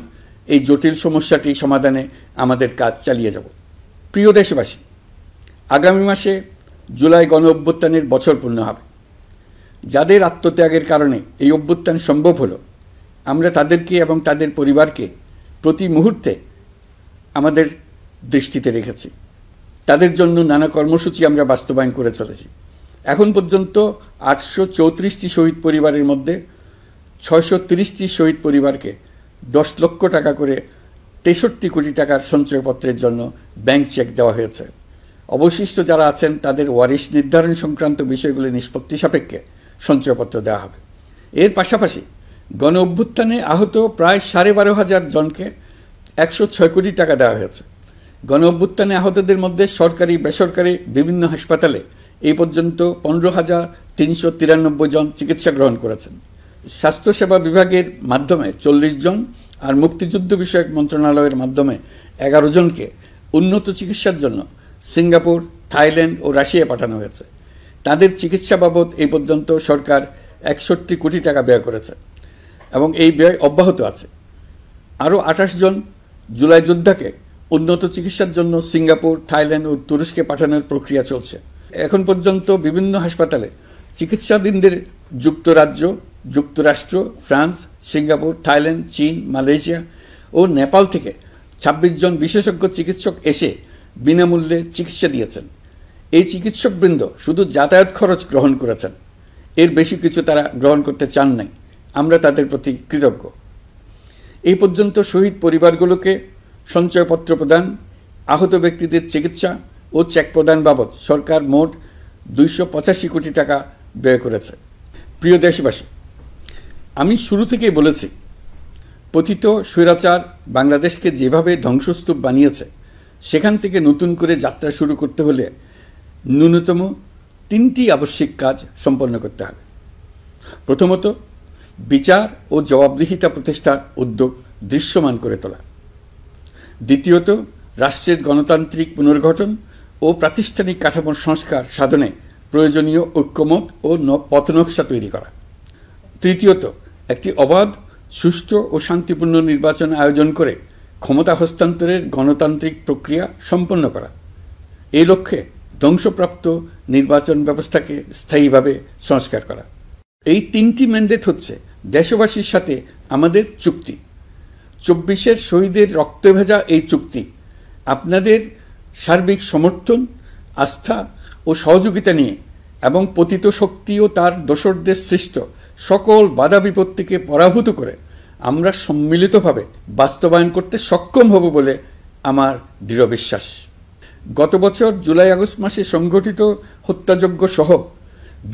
এই জটিল সমস্যাটি সমাধানে আমাদের কাজ চালিয়ে যাব। প্রিয় দেশবাসী, আগামী মাসে জুলাই গণ অভ্যুত্থানের বছর পূর্ণ হবে। যাদের আত্মত্যাগের কারণে এই অভ্যুত্থান সম্ভব হলো, আমরা তাদেরকে এবং তাদের পরিবারকে প্রতি মুহূর্তে আমাদের দৃষ্টিতে রেখেছি। তাদের জন্য নানা কর্মসূচি আমরা বাস্তবায়ন করে চলেছি। এখন পর্যন্ত 834টি শহীদ পরিবারের মধ্যে 630টি শহীদ পরিবারকে 10 লক্ষ টাকা করে 63 কোটি টাকার সঞ্চয়পত্রের জন্য ব্যাংক চেক দেওয়া হয়েছে। অবশিষ্ট যারা আছেন তাদের ওয়ারিশ নির্ধারণ সংক্রান্ত বিষয়গুলি নিষ্পত্তি সাপেক্ষে সঞ্চয়পত্র দেওয়া হবে। এর পাশাপাশি গণ অভ্যুত্থানে আহত প্রায় 12,500 জনকে 106 কোটি টাকা দেওয়া হয়েছে। গণ অভ্যুত্থানে আহতদের মধ্যে সরকারি বেসরকারি বিভিন্ন হাসপাতালে এই পর্যন্ত 15,393 জন চিকিৎসা গ্রহণ করেছেন। স্বাস্থ্যসেবা বিভাগের মাধ্যমে 40 জন আর মুক্তিযুদ্ধ বিষয়ক মন্ত্রণালয়ের মাধ্যমে 11 জনকে উন্নত চিকিৎসার জন্য সিঙ্গাপুর, থাইল্যান্ড ও রাশিয়া পাঠানো হয়েছে। তাদের চিকিৎসা বাবদ এই পর্যন্ত সরকার 61 কোটি টাকা ব্যয় করেছে এবং এই ব্যয় অব্যাহত আছে। আরও 28 জন জুলাই যোদ্ধাকে উন্নত চিকিৎসার জন্য সিঙ্গাপুর, থাইল্যান্ড ও তুরস্কে পাঠানোর প্রক্রিয়া চলছে। এখন পর্যন্ত বিভিন্ন হাসপাতালে চিকিৎসাধীনদের যুক্তরাজ্য, যুক্তরাষ্ট্র, ফ্রান্স, সিঙ্গাপুর, থাইল্যান্ড, চীন, মালয়েশিয়া ও নেপাল থেকে 26 জন বিশেষজ্ঞ চিকিৎসক এসে বিনামূল্যে চিকিৎসা দিয়েছেন। এই চিকিৎসকবৃন্দ শুধু যাতায়াত খরচ গ্রহণ করেছেন, এর বেশি কিছু তারা গ্রহণ করতে চান নাই। আমরা তাদের প্রতি কৃতজ্ঞ। এই পর্যন্ত শহীদ পরিবারগুলোকে সঞ্চয়পত্র প্রদান, আহত ব্যক্তিদের চিকিৎসা ও চেক প্রদান বাবদ সরকার মোট 285 কোটি টাকা ব্যয় করেছে। প্রিয় দেশবাসী, আমি শুরু থেকেই বলেছি, পতিত স্বৈরাচার বাংলাদেশকে যেভাবে ধ্বংসস্তূপ বানিয়েছে, সেখান থেকে নতুন করে যাত্রা শুরু করতে হলে ন্যূনতম 3টি আবশ্যিক কাজ সম্পন্ন করতে হবে। প্রথমত, বিচার ও জবাবদিহিতা প্রতিষ্ঠার উদ্যোগ দৃশ্যমান করে তোলা। দ্বিতীয়ত, রাষ্ট্রের গণতান্ত্রিক পুনর্গঠন ও প্রাতিষ্ঠানিক কাঠামোর সংস্কার সাধনে প্রয়োজনীয় ঐক্যমত ও পথনকশা তৈরি করা। তৃতীয়ত, একটি অবাধ, সুষ্ঠু ও শান্তিপূর্ণ নির্বাচন আয়োজন করে ক্ষমতা হস্তান্তরের গণতান্ত্রিক প্রক্রিয়া সম্পন্ন করা। এই লক্ষ্যে ধ্বংসপ্রাপ্ত নির্বাচন ব্যবস্থাকে স্থায়ীভাবে সংস্কার করা। এই 3টি ম্যান্ডেট হচ্ছে দেশবাসীর সাথে আমাদের চুক্তি। 24-এর শহীদের রক্তে ভেজা এই চুক্তি আপনাদের সার্বিক সমর্থন, আস্থা ও সহযোগিতা নিয়ে এবং পতিত শক্তি ও তার দোসরদের সৃষ্ট সকল বাধা বিপত্তিকে পরাভূত করে আমরা সম্মিলিতভাবে বাস্তবায়ন করতে সক্ষম হব বলে আমার দৃঢ় বিশ্বাস। গত বছর জুলাই আগস্ট মাসে সংঘটিত হত্যাযজ্ঞ সহ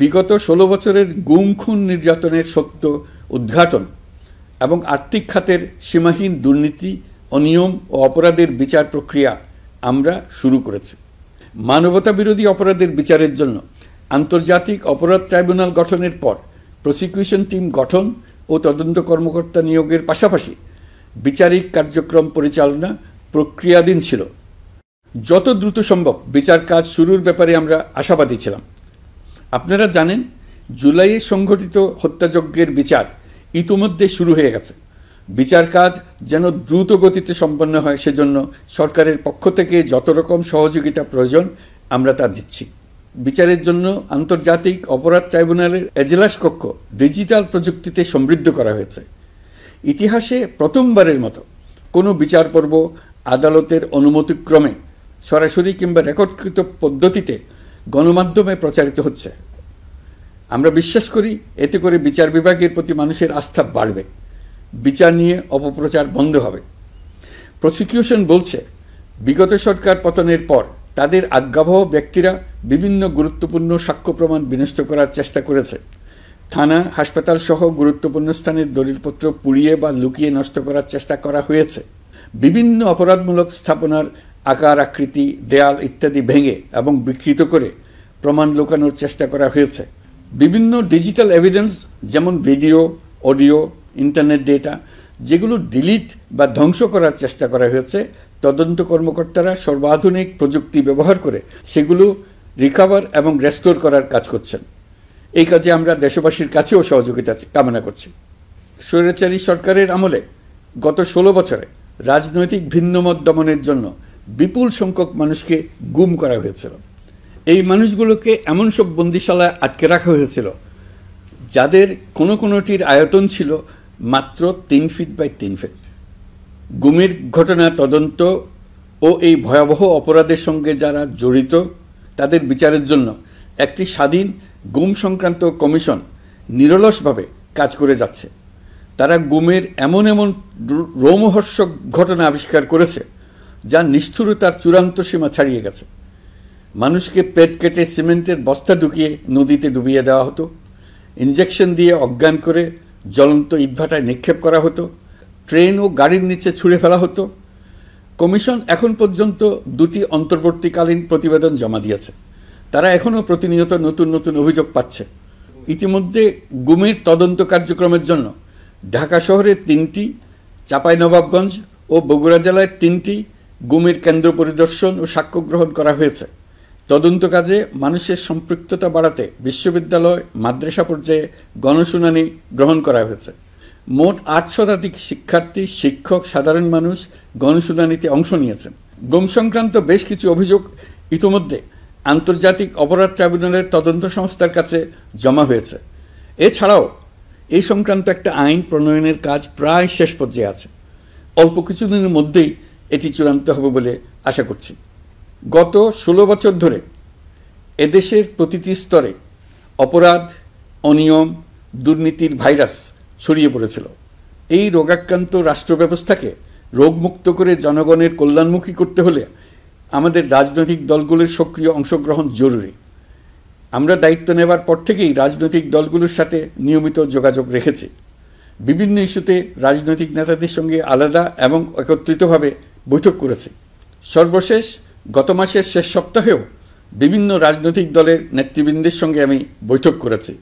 বিগত 16 বছরের গুম খুন নির্যাতনের সত্য উদ্ঘাটন এবং আর্থিক খাতের সীমাহীন দুর্নীতি, অনিয়ম ও অপরাধের বিচার প্রক্রিয়া আমরা শুরু করেছি। মানবতা বিরোধী অপরাধের বিচারের জন্য আন্তর্জাতিক অপরাধ ট্রাইব্যুনাল গঠনের পর প্রসিকিউশন টিম গঠন ও তদন্ত কর্মকর্তা নিয়োগের পাশাপাশি বিচারিক কার্যক্রম পরিচালনা প্রক্রিয়াধীন ছিল। যত দ্রুত সম্ভব বিচার কাজ শুরুর ব্যাপারে আমরা আশাবাদী ছিলাম। আপনারা জানেন, জুলাইয়ে সংঘটিত হত্যাযজ্ঞের বিচার ইতিমধ্যে শুরু হয়ে গেছে। বিচার কাজ যেন দ্রুত গতিতে সম্পন্ন হয় সেজন্য সরকারের পক্ষ থেকে যত রকম সহযোগিতা প্রয়োজন আমরা তা দিচ্ছি। বিচারের জন্য আন্তর্জাতিক অপরাধ ট্রাইব্যুনালের এজলাস কক্ষ ডিজিটাল প্রযুক্তিতে সমৃদ্ধ করা হয়েছে। ইতিহাসে প্রথমবারের মতো কোনো বিচার পর্ব আদালতের অনুমতিক্রমে সরাসরি কিংবা রেকর্ডকৃত পদ্ধতিতে গণমাধ্যমে প্রচারিত হচ্ছে। আমরা বিশ্বাস করি এতে করে বিচার বিভাগের প্রতি মানুষের আস্থা বাড়বে, বিচার নিয়ে অপপ্রচার বন্ধ হবে। প্রসিকিউশন বলছে, বিগত সরকার পতনের পর তাদের আজ্ঞাবহ ব্যক্তিরা বিভিন্ন গুরুত্বপূর্ণ সাক্ষ্য প্রমাণ বিনষ্ট করার চেষ্টা করেছে। থানা, হাসপাতাল সহ গুরুত্বপূর্ণ স্থানের দলিলপত্র পুড়িয়ে বা লুকিয়ে নষ্ট করার চেষ্টা করা হয়েছে। বিভিন্ন অপরাধমূলক স্থাপনার আকার, আকৃতি, দেয়াল ইত্যাদি ভেঙে এবং বিকৃত করে প্রমাণ লুকানোর চেষ্টা করা হয়েছে। বিভিন্ন ডিজিটাল এভিডেন্স যেমন ভিডিও, অডিও, ইন্টারনেট ডেটা যেগুলো ডিলিট বা ধ্বংস করার চেষ্টা করা হয়েছে, তদন্ত কর্মকর্তারা সর্বাধুনিক প্রযুক্তি ব্যবহার করে সেগুলো রিকভার এবং রেস্টোর করার কাজ করছেন। এই কাজে আমরা দেশবাসীর কাছেও সহযোগিতা কামনা করছি। স্বৈরাচারী সরকারের আমলে গত 16 বছরে রাজনৈতিক ভিন্নমত দমনের জন্য বিপুল সংখ্যক মানুষকে গুম করা হয়েছিল। এই মানুষগুলোকে এমন সব বন্দিশালায় আটকে রাখা হয়েছিল যাদের কোনোটির আয়তন ছিল মাত্র 3 ফিট বাই 3 ফিট। গুমের ঘটনা তদন্ত ও এই ভয়াবহ অপরাধের সঙ্গে যারা জড়িত তাদের বিচারের জন্য একটি স্বাধীন গুম সংক্রান্ত কমিশন নিরলসভাবে কাজ করে যাচ্ছে। তারা গুমের এমন রোমহর্ষক ঘটনা আবিষ্কার করেছে যা নিষ্ঠুরতার চূড়ান্ত সীমা ছাড়িয়ে গেছে। মানুষকে পেট কেটে সিমেন্টের বস্তা ঢুকিয়ে নদীতে ডুবিয়ে দেওয়া হতো, ইঞ্জেকশন দিয়ে অজ্ঞান করে জ্বলন্ত ইটভাটায় নিক্ষেপ করা হতো, ট্রেন ও গাড়ির নিচে ছুঁড়ে ফেলা হতো। কমিশন এখন পর্যন্ত 2টি অন্তর্বর্তীকালীন প্রতিবেদন জমা দিয়েছে। তারা এখনও প্রতিনিয়ত নতুন অভিযোগ পাচ্ছে। ইতিমধ্যে গুমের তদন্ত কার্যক্রমের জন্য ঢাকা শহরে 3টি, চাঁপাইনবাবগঞ্জ ও বগুড়া জেলায় 3টি গুমের কেন্দ্র পরিদর্শন ও সাক্ষ্য গ্রহণ করা হয়েছে। তদন্ত কাজে মানুষের সম্পৃক্ততা বাড়াতে বিশ্ববিদ্যালয়, মাদ্রাসা পর্যায়ে গণশুনানি গ্রহণ করা হয়েছে। মোট 8 শতাধিক শিক্ষার্থী, শিক্ষক, সাধারণ মানুষ গণশুনানিতে অংশ নিয়েছেন। গুম সংক্রান্ত বেশ কিছু অভিযোগ ইতিমধ্যে আন্তর্জাতিক অপরাধ ট্রাইব্যুনালের তদন্ত সংস্থার কাছে জমা হয়েছে। এছাড়াও এই সংক্রান্ত একটা আইন প্রণয়নের কাজ প্রায় শেষ পর্যায়ে আছে। অল্প কিছুদিনের মধ্যেই এটি চূড়ান্ত হবে বলে আশা করছি। গত 16 বছর ধরে এদেশের প্রতিটি স্তরে অপরাধ, অনিয়ম, দুর্নীতির ভাইরাস ছড়িয়ে পড়েছিল। এই রোগাক্রান্ত রাষ্ট্র ব্যবস্থাকে রোগমুক্ত করে জনগণের কল্যাণমুখী করতে হলে আমাদের রাজনৈতিক দলগুলোর সক্রিয় অংশগ্রহণ জরুরি। আমরা দায়িত্ব নেবার পর থেকেই রাজনৈতিক দলগুলোর সাথে নিয়মিত যোগাযোগ রেখেছি। বিভিন্ন ইস্যুতে রাজনৈতিক নেতাদের সঙ্গে আলাদা এবং একত্রিতভাবে বৈঠক করেছি। সর্বশেষ গত মাসের শেষ সপ্তাহেও বিভিন্ন রাজনৈতিক দলের নেতৃবৃন্দের সঙ্গে আমি বৈঠক করেছি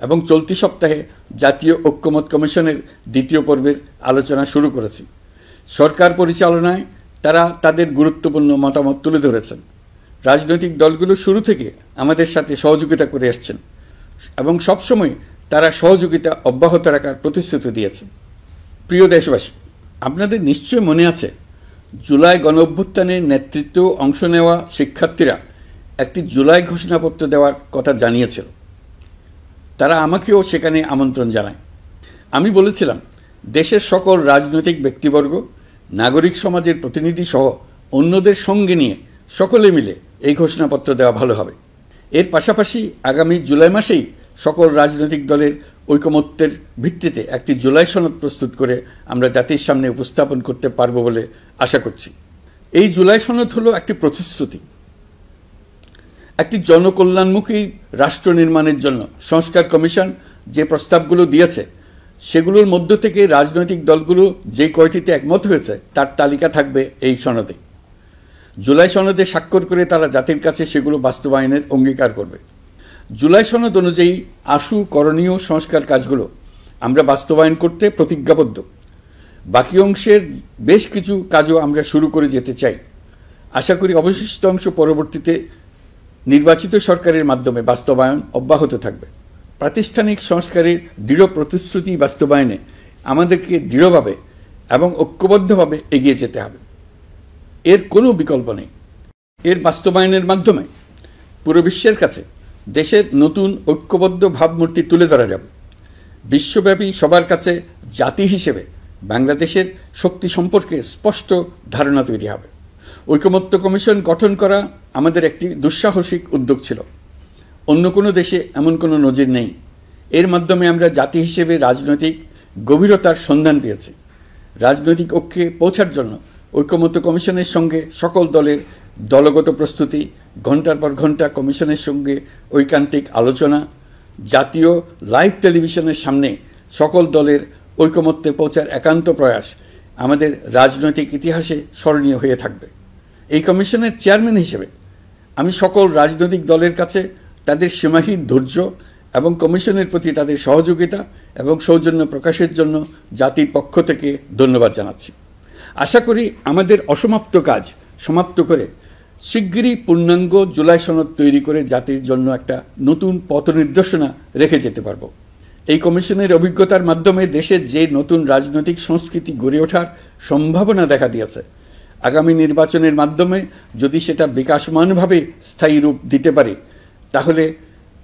এবং চলতি সপ্তাহে জাতীয় ঐক্যমত কমিশনের 2য় পর্বের আলোচনা শুরু করেছি। সরকার পরিচালনায় তারা তাদের গুরুত্বপূর্ণ মতামত তুলে ধরেছেন। রাজনৈতিক দলগুলো শুরু থেকে আমাদের সাথে সহযোগিতা করে আসছেন এবং সবসময় তারা সহযোগিতা অব্যাহত রাখার প্রতিশ্রুতি দিয়েছে। প্রিয় দেশবাসী, আপনাদের নিশ্চয় মনে আছে জুলাই গণঅভ্যুত্থানে নেতৃত্ব অংশ নেওয়া শিক্ষার্থীরা একটি জুলাই ঘোষণাপত্র দেওয়ার কথা জানিয়েছিল। তারা আমাকেও সেখানে আমন্ত্রণ জানায়। আমি বলেছিলাম দেশের সকল রাজনৈতিক ব্যক্তিবর্গ, নাগরিক সমাজের প্রতিনিধি সহ অন্যদের সঙ্গে নিয়ে সকলে মিলে এই ঘোষণাপত্র দেওয়া ভালো হবে। এর পাশাপাশি আগামী জুলাই মাসেই সকল রাজনৈতিক দলের ঐকমত্যের ভিত্তিতে একটি জুলাই সনদ প্রস্তুত করে আমরা জাতির সামনে উপস্থাপন করতে পারব বলে আশা করছি। এই জুলাই সনদ হলো একটি প্রতিশ্রুতি, একটি জনকল্যাণমুখী রাষ্ট্র নির্মাণের জন্য সংস্কার কমিশন যে প্রস্তাবগুলো দিয়েছে সেগুলোর মধ্য থেকে রাজনৈতিক দলগুলো যে কয়টিতে একমত হয়েছে তার তালিকা থাকবে এই সনদে। জুলাই সনদে স্বাক্ষর করে তারা জাতির কাছে সেগুলো বাস্তবায়নের অঙ্গীকার করবে। জুলাই সনদ অনুযায়ী আশু করণীয় সংস্কার কাজগুলো আমরা বাস্তবায়ন করতে প্রতিজ্ঞাবদ্ধ। বাকি অংশের বেশ কিছু কাজও আমরা শুরু করে যেতে চাই। আশা করি অবশিষ্ট অংশ পরবর্তীতে নির্বাচিত সরকারের মাধ্যমে বাস্তবায়ন অব্যাহত থাকবে। প্রাতিষ্ঠানিক সংস্কারের দৃঢ় প্রতিশ্রুতি বাস্তবায়নে আমাদেরকে দৃঢ়ভাবে এবং ঐক্যবদ্ধভাবে এগিয়ে যেতে হবে। এর কোনো বিকল্প নেই। এর বাস্তবায়নের মাধ্যমে পুরো বিশ্বের কাছে দেশের নতুন ঐক্যবদ্ধ ভাবমূর্তি তুলে ধরা যাবে। বিশ্বব্যাপী সবার কাছে জাতি হিসেবে বাংলাদেশের শক্তি সম্পর্কে স্পষ্ট ধারণা তৈরি হবে। ঐকমত্য কমিশন গঠন করা আমাদের একটি দুঃসাহসিক উদ্যোগ ছিল। অন্য কোনো দেশে এমন কোনো নজির নেই। এর মাধ্যমে আমরা জাতি হিসেবে রাজনৈতিক গভীরতার সন্ধান পেয়েছি। রাজনৈতিক ঐক্যে পৌঁছার জন্য ঐকমত্য কমিশনের সঙ্গে সকল দলের দলগত প্রস্তুতি, ঘণ্টার পর ঘণ্টা কমিশনের সঙ্গে ঐকান্তিক আলোচনা, জাতীয় লাইভ টেলিভিশনের সামনে সকল দলের ঐকমত্যে পৌঁছার একান্ত প্রয়াস আমাদের রাজনৈতিক ইতিহাসে স্মরণীয় হয়ে থাকবে। এই কমিশনের চেয়ারম্যান হিসেবে আমি সকল রাজনৈতিক দলের কাছে তাদের সীমাহীন ধৈর্য এবং কমিশনের প্রতি তাদের সহযোগিতা এবং সৌজন্য প্রকাশের জন্য জাতির পক্ষ থেকে ধন্যবাদ জানাচ্ছি। আশা করি আমাদের অসমাপ্ত কাজ সমাপ্ত করে শিগগিরই পূর্ণাঙ্গ জুলাই সনদ তৈরি করে জাতির জন্য একটা নতুন পথ নির্দেশনা রেখে যেতে পারব। এই কমিশনের অভিজ্ঞতার মাধ্যমে দেশের যে নতুন রাজনৈতিক সংস্কৃতি গড়ে ওঠার সম্ভাবনা দেখা দিয়েছে, আগামী নির্বাচনের মাধ্যমে যদি সেটা বিকাশমানভাবে স্থায়ী রূপ দিতে পারে তাহলে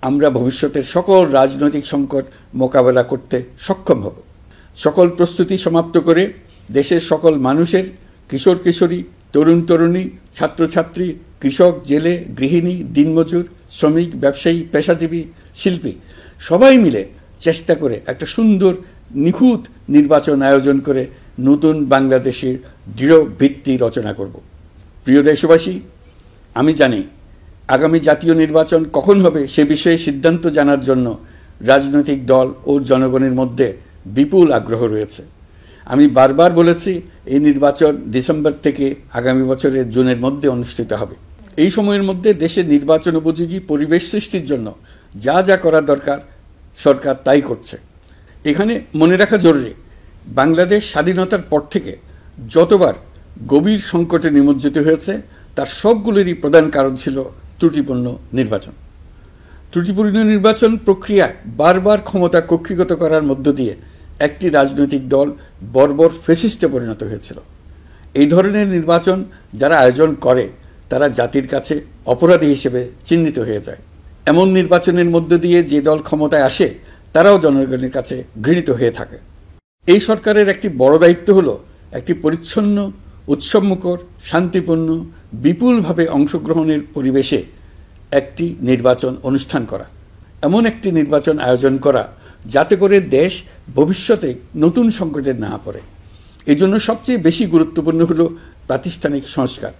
আমরা ভবিষ্যতের সকল রাজনৈতিক সংকট মোকাবেলা করতে সক্ষম হব। সকল প্রস্তুতি সমাপ্ত করে দেশের সকল মানুষের, কিশোর কিশোরী, তরুণ তরুণী, ছাত্রছাত্রী, কৃষক, জেলে, গৃহিণী, দিনমজুর, শ্রমিক, ব্যবসায়ী, পেশাজীবী, শিল্পী সবাই মিলে চেষ্টা করে একটা সুন্দর নিখুঁত নির্বাচন আয়োজন করে নতুন বাংলাদেশের দৃঢ় ভিত্তি রচনা করব। প্রিয় দেশবাসী, আমি জানি আগামী জাতীয় নির্বাচন কখন হবে সে বিষয়ে সিদ্ধান্ত জানার জন্য রাজনৈতিক দল ও জনগণের মধ্যে বিপুল আগ্রহ রয়েছে। আমি বারবার বলেছি এই নির্বাচন ডিসেম্বর থেকে আগামী বছরের জুনের মধ্যে অনুষ্ঠিত হবে। এই সময়ের মধ্যে দেশের নির্বাচন উপযোগী পরিবেশ সৃষ্টির জন্য যা যা করা দরকার সরকার তাই করছে। এখানে মনে রাখা জরুরি, বাংলাদেশ স্বাধীনতার পর থেকে যতবার গভীর সংকটে নিমজ্জিত হয়েছে তার সবগুলোরই প্রধান কারণ ছিল ত্রুটিপূর্ণ নির্বাচন। ত্রুটিপূর্ণ নির্বাচন প্রক্রিয়ায় বারবার ক্ষমতা কক্ষিগত করার মধ্য দিয়ে একটি রাজনৈতিক দল বর্বর ফ্যাসিস্টে পরিণত হয়েছিল। এই ধরনের নির্বাচন যারা আয়োজন করে তারা জাতির কাছে অপরাধী হিসেবে চিহ্নিত হয়ে যায়। এমন নির্বাচনের মধ্য দিয়ে যে দল ক্ষমতায় আসে তারাও জনগণের কাছে ঘৃণিত হয়ে থাকে। এই সরকারের একটি বড় দায়িত্ব হলো একটি পরিচ্ছন্ন, উৎসবমুখর, শান্তিপূর্ণ, বিপুলভাবে অংশগ্রহণের পরিবেশে একটি নির্বাচন অনুষ্ঠান করা, এমন একটি নির্বাচন আয়োজন করা যাতে করে দেশ ভবিষ্যতে নতুন সংকটে না পড়ে। এই জন্য সবচেয়ে বেশি গুরুত্বপূর্ণ হলো প্রাতিষ্ঠানিক সংস্কার।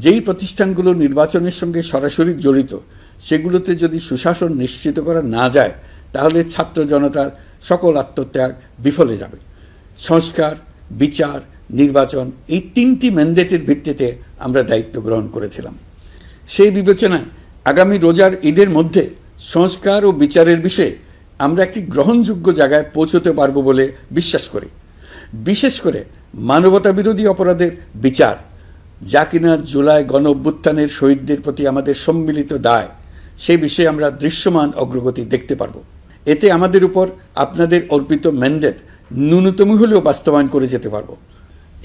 যেই প্রতিষ্ঠানগুলো নির্বাচনের সঙ্গে সরাসরি জড়িত সেগুলোতে যদি সুশাসন নিশ্চিত করা না যায় তাহলে ছাত্র জনতার সকল আত্মত্যাগ বিফলে যাবে। সংস্কার, বিচার, নির্বাচন এই তিনটি ম্যান্ডেটের ভিত্তিতে আমরা দায়িত্ব গ্রহণ করেছিলাম। সেই বিবেচনায় আগামী রোজার ঈদের মধ্যে সংস্কার ও বিচারের বিষয়ে আমরা একটি গ্রহণযোগ্য জায়গায় পৌঁছতে পারব বলে বিশ্বাস করি। বিশেষ করে মানবতা বিরোধী অপরাধের বিচার, যা কিনা জুলাই গণ অভ্যুত্থানের শহীদদের প্রতি আমাদের সম্মিলিত দায়, সেই বিষয়ে আমরা দৃশ্যমান অগ্রগতি দেখতে পারব। এতে আমাদের উপর আপনাদের অর্পিত ম্যান্ডেট ন্যূনতম হলেও বাস্তবায়ন করে যেতে পারব।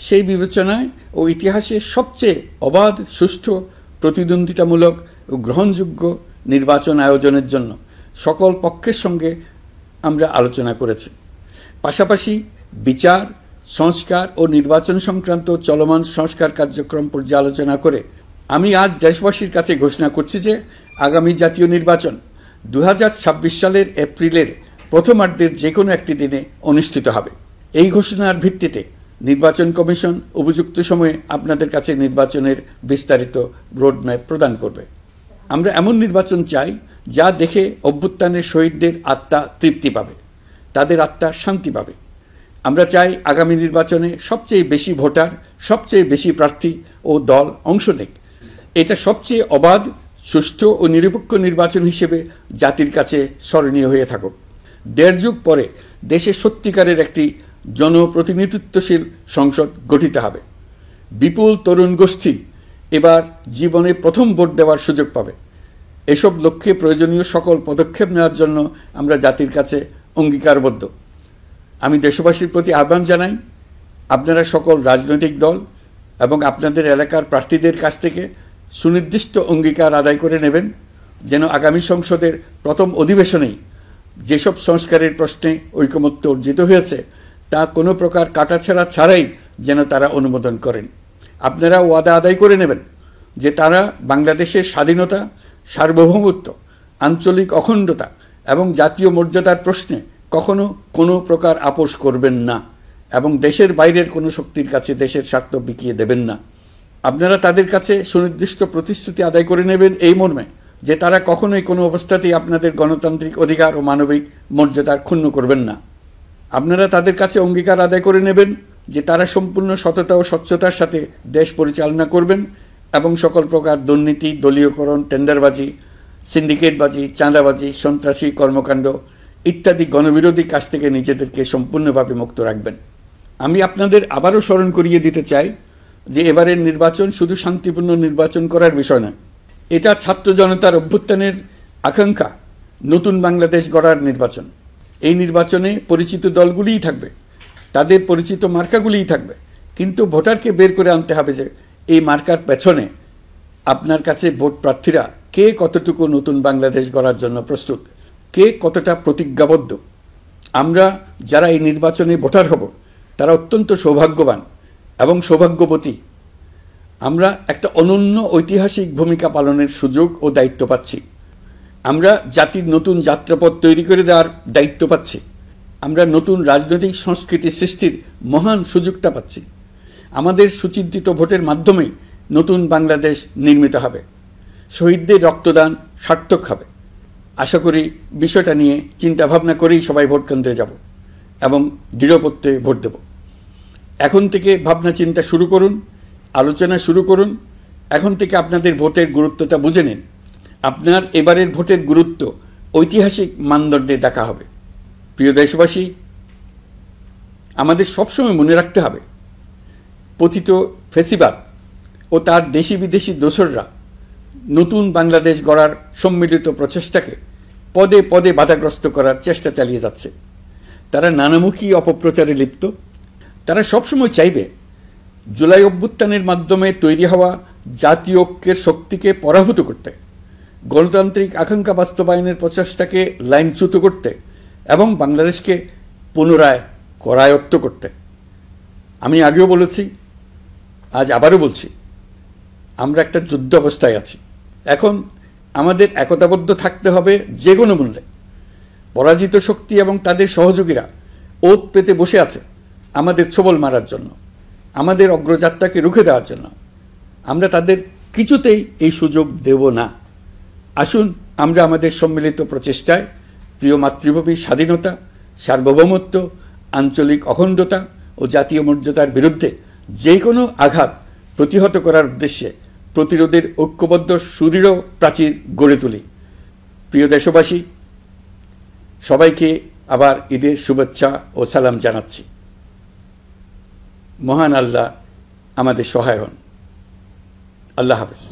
সেই বিবেচনায় ও ইতিহাসে সবচেয়ে অবাধ, সুষ্ঠু, প্রতিদ্বন্দ্বিতামূলক ও গ্রহণযোগ্য নির্বাচন আয়োজনের জন্য সকল পক্ষের সঙ্গে আমরা আলোচনা করেছি। পাশাপাশি বিচার, সংস্কার ও নির্বাচন সংক্রান্ত চলমান সংস্কার কার্যক্রম পর্যালোচনা করে আমি আজ দেশবাসীর কাছে ঘোষণা করছি যে আগামী জাতীয় নির্বাচন 2026 সালের এপ্রিলের প্রথমার্ধের যে কোনো একটি দিনে অনুষ্ঠিত হবে। এই ঘোষণার ভিত্তিতে নির্বাচন কমিশন উপযুক্ত সময়ে আপনাদের কাছে নির্বাচনের বিস্তারিত রোডম্যাপ প্রদান করবে। আমরা এমন নির্বাচন চাই যা দেখে অভ্যুত্থানের শহীদদের আত্মা তৃপ্তি পাবে, তাদের আত্মা শান্তি পাবে। আমরা চাই আগামী নির্বাচনে সবচেয়ে বেশি ভোটার, সবচেয়ে বেশি প্রার্থী ও দল অংশ নেক। এটা সবচেয়ে অবাধ, সুষ্ঠু ও নিরপেক্ষ নির্বাচন হিসেবে জাতির কাছে স্মরণীয় হয়ে থাকুক। 1.5 যুগ পরে দেশে সত্যিকারের একটি জনপ্রতিনিধিত্বশীল সংসদ গঠিত হবে। বিপুল তরুণ গোষ্ঠী এবার জীবনে প্রথম ভোট দেওয়ার সুযোগ পাবে। এসব লক্ষ্যে প্রয়োজনীয় সকল পদক্ষেপ নেওয়ার জন্য আমরা জাতির কাছে অঙ্গীকারবদ্ধ। আমি দেশবাসীর প্রতি আহ্বান জানাই, আপনারা সকল রাজনৈতিক দল এবং আপনাদের এলাকার প্রার্থীদের কাছ থেকে সুনির্দিষ্ট অঙ্গীকার আদায় করে নেবেন, যেন আগামী সংসদের প্রথম অধিবেশনেই যেসব সংস্কারের প্রশ্নে ঐকমত্য অর্জিত হয়েছে তা কোনো প্রকার কাটাছেঁড়া ছাড়াই যেন তারা অনুমোদন করেন। আপনারা ওয়াদা আদায় করে নেবেন যে তারা বাংলাদেশের স্বাধীনতা, সার্বভৌমত্ব, আঞ্চলিক অখণ্ডতা এবং জাতীয় মর্যাদার প্রশ্নে কখনো কোনো প্রকার আপোষ করবেন না এবং দেশের বাইরের কোনো শক্তির কাছে দেশের স্বার্থ বিকিয়ে দেবেন না। আপনারা তাদের কাছে সুনির্দিষ্ট প্রতিশ্রুতি আদায় করে নেবেন এই মর্মে যে তারা কখনোই কোনো অবস্থাতেই আপনাদের গণতান্ত্রিক অধিকার ও মানবিক মর্যাদার ক্ষুণ্ণ করবেন না। আপনারা তাদের কাছে অঙ্গীকার আদায় করে নেবেন যে তারা সম্পূর্ণ সততা ও স্বচ্ছতার সাথে দেশ পরিচালনা করবেন এবং সকল প্রকার দুর্নীতি, দলীয়করণ, টেন্ডারবাজি, সিন্ডিকেটবাজি, চাঁদাবাজি, সন্ত্রাসী কর্মকাণ্ড ইত্যাদি গণবিরোধী কাজ থেকে নিজেদেরকে সম্পূর্ণভাবে মুক্ত রাখবেন। আমি আপনাদের আবারও স্মরণ করিয়ে দিতে চাই যে এবারের নির্বাচন শুধু শান্তিপূর্ণ নির্বাচন করার বিষয় নয়, এটা ছাত্র জনতার অভ্যুত্থানের আকাঙ্ক্ষা নতুন বাংলাদেশ গড়ার নির্বাচন। এই নির্বাচনে পরিচিত দলগুলিই থাকবে, তাদের পরিচিত মার্কাগুলিই থাকবে, কিন্তু ভোটারকে বের করে আনতে হবে যে এই মার্কার পেছনে আপনার কাছে ভোট প্রার্থীরা কে কতটুকু নতুন বাংলাদেশ গড়ার জন্য প্রস্তুত, কে কতটা প্রতিজ্ঞাবদ্ধ। আমরা যারা এই নির্বাচনে ভোটার হব তারা অত্যন্ত সৌভাগ্যবান এবং সৌভাগ্যবতী। আমরা একটা অনন্য ঐতিহাসিক ভূমিকা পালনের সুযোগ ও দায়িত্ব পাচ্ছি। আমরা জাতির নতুন যাত্রাপথ তৈরি করে দেওয়ার দায়িত্ব পাচ্ছি। আমরা নতুন রাজনৈতিক সংস্কৃতি সৃষ্টির মহান সুযোগটা পাচ্ছি। আমাদের সুচিন্তিত ভোটের মাধ্যমেই নতুন বাংলাদেশ নির্মিত হবে। শহীদদের রক্তদান সার্থক হবে। আশা করি বিষয়টা নিয়ে চিন্তাভাবনা করেই সবাই ভোট কেন্দ্রে যাব এবং দৃঢ়প্রত্যয়ে ভোট দেব। এখন থেকে ভাবনা চিন্তা শুরু করুন, আলোচনা শুরু করুন। এখন থেকে আপনাদের ভোটের গুরুত্বটা বুঝে নিন। আপনার এবারের ভোটের গুরুত্ব ঐতিহাসিক মানদণ্ডে দেখা হবে। প্রিয় দেশবাসী, আমাদের সবসময় মনে রাখতে হবে পতিত ফ্যাসিবাদ ও তার দেশি বিদেশি দোসররা নতুন বাংলাদেশ গড়ার সম্মিলিত প্রচেষ্টাকে পদে পদে বাধাগ্রস্ত করার চেষ্টা চালিয়ে যাচ্ছে। তারা নানামুখী অপপ্রচারে লিপ্ত। তারা সবসময় চাইবে জুলাই অভ্যুত্থানের মাধ্যমে তৈরি হওয়া জাতীয় ঐক্যের শক্তিকে পরাভূত করতে, গণতান্ত্রিক আকাঙ্ক্ষা বাস্তবায়নের প্রচেষ্টাকে লাইনচ্যুত করতে এবং বাংলাদেশকে পুনরায় করায়ত্ত করতে। আমি আগেও বলেছি, আজ আবারও বলছি, আমরা একটা যুদ্ধ অবস্থায় আছি। এখন আমাদের একতাবদ্ধ থাকতে হবে যে কোনো মূল্যে। পরাজিত শক্তি এবং তাদের সহযোগীরা ওত পেতে বসে আছে আমাদের ছোবল মারার জন্য, আমাদের অগ্রযাত্রাকে রুখে দেওয়ার জন্য। আমরা তাদের কিছুতেই এই সুযোগ দেব না। আসুন আমরা আমাদের সম্মিলিত প্রচেষ্টায় প্রিয় মাতৃভূমির স্বাধীনতা, সার্বভৌমত্ব, আঞ্চলিক অখণ্ডতা ও জাতীয় মর্যাদার বিরুদ্ধে যে কোনো আঘাত প্রতিহত করার উদ্দেশ্যে প্রতিরোধের ঐক্যবদ্ধ সুদৃঢ় প্রাচীর গড়ে তুলি। প্রিয় দেশবাসী, সবাইকে আবার ঈদের শুভেচ্ছা ও সালাম জানাচ্ছি। মহান আল্লাহ আমাদের সহায় হন। আল্লাহ হাফেজ।